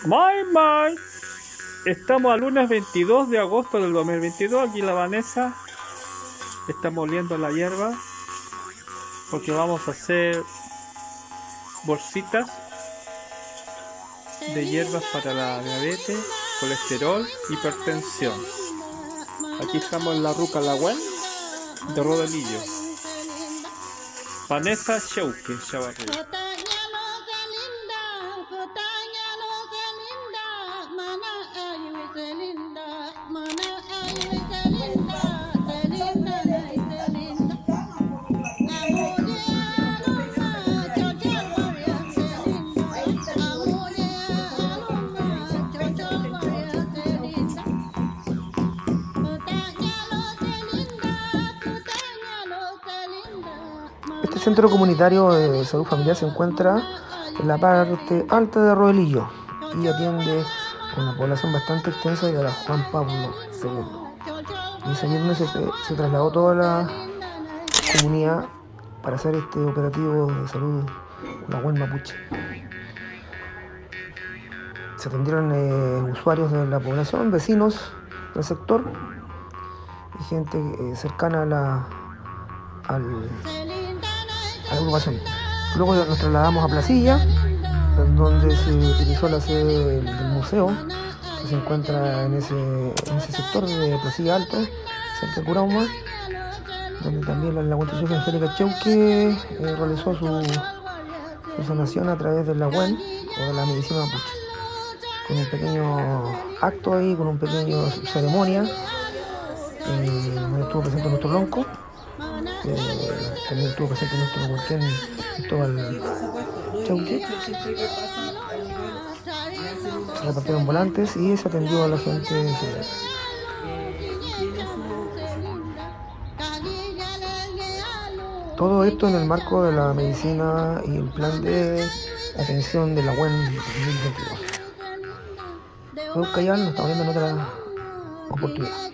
May, may. Estamos al lunes 22 de agosto del 2022. Aquí la Vanessa está moliendo la hierba porque vamos a hacer bolsitas de hierbas para la diabetes, colesterol, hipertensión. Aquí estamos en la ruca La Gwen de Rodelillo. Vanessa Cheuque Chavarría. Este centro comunitario de salud familiar se encuentra en la parte alta de Rodelillo y atiende a una población bastante extensa de la Juan Pablo II. Y es allí donde se trasladó toda la comunidad para hacer este operativo de salud La Gwen Mapuche. Se atendieron usuarios de la población, vecinos del sector y gente cercana a la agrupación. Luego nos trasladamos a Placilla, donde se utilizó la sede del museo, que se encuentra en ese sector de Placilla Alto, cerca de Curauma, donde también la Constitución Angélica Cheuque realizó su sanación a través de la WEN o de la medicina mapuche, con un pequeño acto ahí, con un pequeño ceremonia, donde estuvo presente nuestro lonco. También estuvo presente nuestro Huayquén Cristóbal Chauque. Se repartieron volantes y se atendió a la gente. Todo esto en el marco de la medicina y el plan de atención de la WEN 2022. Luego Cayal nos estamos viendo en otra oportunidad.